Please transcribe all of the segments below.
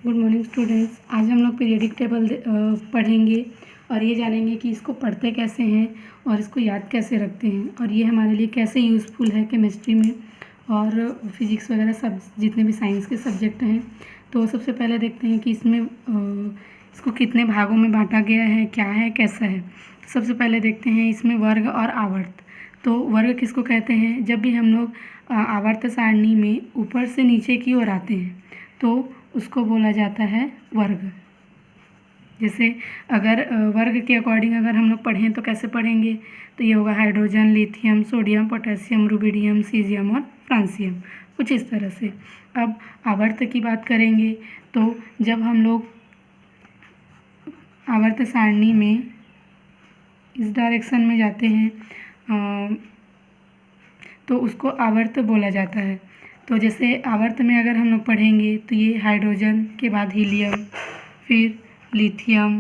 Good morning students. आज हम लोग पीरियडिक टेबल पढ़ेंगे और ये जानेंगे कि इसको पढ़ते कैसे हैं और इसको याद कैसे रखते हैं और ये हमारे लिए कैसे यूज़फुल है केमिस्ट्री में और फिजिक्स वगैरह सब जितने भी साइंस के सब्जेक्ट हैं। तो सबसे पहले देखते हैं कि इसमें इसको कितने भागों में बांटा गया है, क्या है, कैसा है। सबसे पहले देखते हैं इसमें वर्ग और आवर्त। तो वर्ग किसको कहते हैं? जब भी हम लोग आवर्त सारणी में ऊपर से नीचे की ओर आते हैं तो उसको बोला जाता है वर्ग। जैसे अगर वर्ग के अकॉर्डिंग अगर हम लोग पढ़ें तो कैसे पढ़ेंगे? तो ये होगा hydrogen, lithium, sodium, potassium, rubidium, caesium और फ्रांसियम, कुछ इस तरह से। अब आवर्त की बात करेंगे तो जब हम लोग आवर्त सारणी में इस डायरेक्शन में जाते हैं तो उसको आवर्त बोला जाता है। तो जैसे आवर्त में अगर हम लोग पढ़ेंगे तो ये हाइड्रोजन के बाद हीलियम, फिर lithium,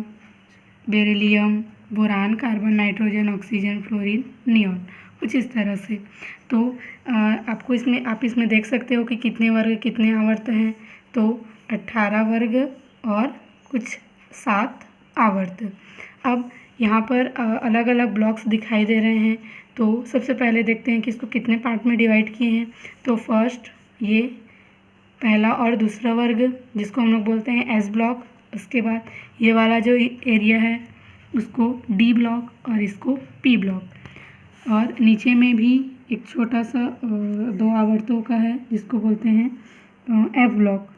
beryllium, boron, carbon, nitrogen, oxygen, fluorine, neon, कुछ इस तरह से। तो आप इसमें देख सकते हो कि कितने वर्ग कितने आवर्त हैं। तो 18 वर्ग और कुछ 7 आवर्त। अब यहाँ पर अलग अलग ब्लॉक्स दिखाई दे रहे हैं। तो सबसे पहले देखते हैं कि इसको कितने पार्ट में डिवाइड किए हैं। तो फर्स्ट ये पहला और दूसरा वर्ग जिसको हम लोग बोलते हैं एस ब्लॉक। उसके बाद ये वाला जो एरिया है उसको डी ब्लॉक और इसको पी ब्लॉक। और नीचे में भी एक छोटा सा 2 आवर्तों का है जिसको बोलते हैं एफ ब्लॉक।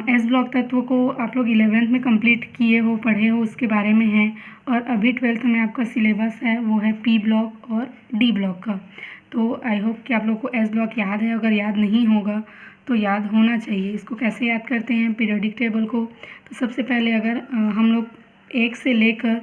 एस ब्लॉक तत्व को आप लोग 11th में कंप्लीट किए हो, पढ़े हो, उसके बारे में है। और अभी 12th में आपका सिलेबस है वो है पी ब्लॉक और डी ब्लॉक का। तो आई होप कि आप लोग को एस ब्लॉक याद है। अगर याद नहीं होगा तो याद होना चाहिए। इसको कैसे याद करते हैं पीरियोडिक टेबल को? तो सबसे पहले अगर हम लोग 1 से लेकर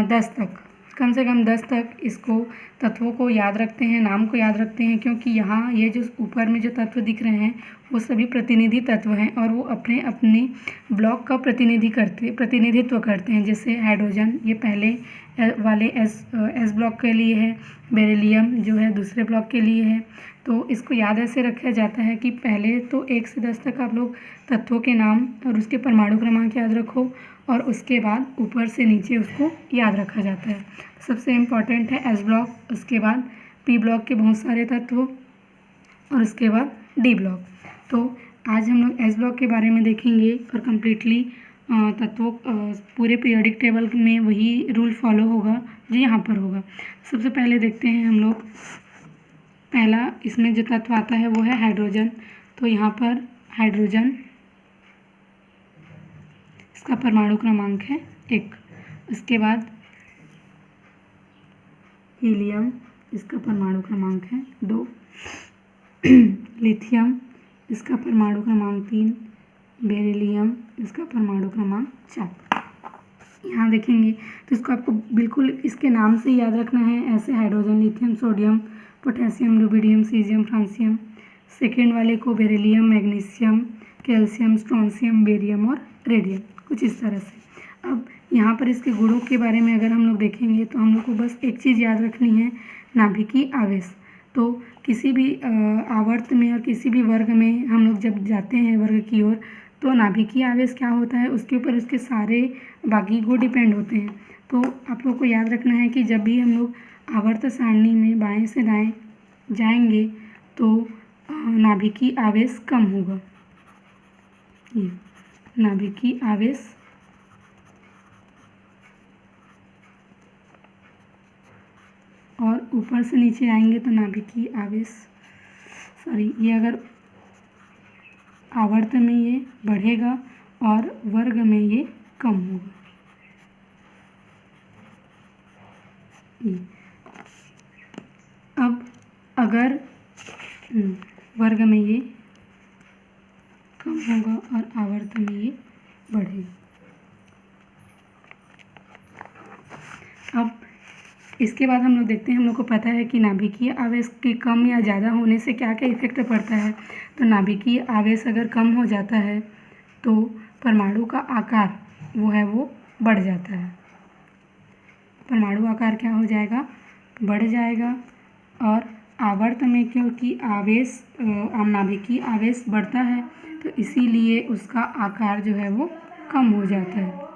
10 तक, कम से कम 10 तक इसको तत्वों को याद रखते हैं, नाम को याद रखते हैं, क्योंकि यहाँ ये जो ऊपर में जो तत्व दिख रहे हैं वो सभी प्रतिनिधि तत्व हैं और वो अपने अपने ब्लॉक का प्रतिनिधित्व करते हैं। जैसे हाइड्रोजन ये पहले वाले एस ब्लॉक के लिए है, बेरिलियम जो है दूसरे ब्लॉक के लिए है। तो इसको याद ऐसे रखा जाता है कि पहले तो 1 से 10 तक आप लोग तत्वों के नाम और उसके परमाणु क्रमांक याद रखो और उसके बाद ऊपर से नीचे उसको याद रखा जाता है। सबसे इम्पॉर्टेंट है एस ब्लॉक, उसके बाद पी ब्लॉक के बहुत सारे तत्व और उसके बाद डी ब्लॉक। तो आज हम लोग एस ब्लॉक के बारे में देखेंगे और कम्प्लीटली तत्वों पूरे पीरियोडिक टेबल में वही रूल फॉलो होगा जो यहाँ पर होगा। सबसे पहले देखते हैं हम लोग, पहला इसमें जो तत्व आता है वो है हाइड्रोजन। तो यहाँ पर हाइड्रोजन इसका परमाणु क्रमांक है 1। उसके बाद हीलियम इसका परमाणु क्रमांक है 2। लिथियम इसका परमाणु क्रमांक 3। बेरिलियम इसका परमाणु क्रमांक 4। यहाँ देखेंगे तो इसको आपको बिल्कुल इसके नाम से याद रखना है ऐसे, hydrogen, lithium, sodium, potassium, rubidium, caesium, francium. Second वाले को beryllium, magnesium, calcium, strontium, barium और रेडियम, कुछ इस तरह से। अब यहाँ पर इसके गुणों के बारे में अगर हम लोग देखेंगे तो हम लोग को बस एक चीज़ याद रखनी है, नाभिकीय आवेश। तो किसी भी आवर्त में और किसी भी वर्ग में हम लोग जब जाते हैं वर्ग की ओर तो नाभिकीय आवेश क्या होता है उसके ऊपर उसके सारे बाकी गुण डिपेंड होते हैं। तो आप लोग को याद रखना है कि जब भी हम लोग आवर्त सारणी में बाएं से दाएं जाएंगे तो नाभिकीय आवेश कम होगा। ये नाभिकीय आवेश और ऊपर से नीचे आएंगे तो नाभिकीय आवेश ये अगर आवर्त में ये बढ़ेगा और वर्ग में ये कम होगा। अब अगर वर्ग में ये कम होगा और आवर्त में ये बढ़ेगा। अब इसके बाद हम लोग देखते हैं, हम लोग को पता है कि नाभिकीय आवेश के कम या ज़्यादा होने से क्या क्या इफेक्ट पड़ता है। तो नाभिकीय आवेश अगर कम हो जाता है तो परमाणु का आकार वो बढ़ जाता है। परमाणु आकार क्या हो जाएगा? बढ़ जाएगा और आवर्त में क्योंकि आवेश नाभिकीय आवेश बढ़ता है तो इसीलिए उसका आकार जो है वो कम हो जाता है।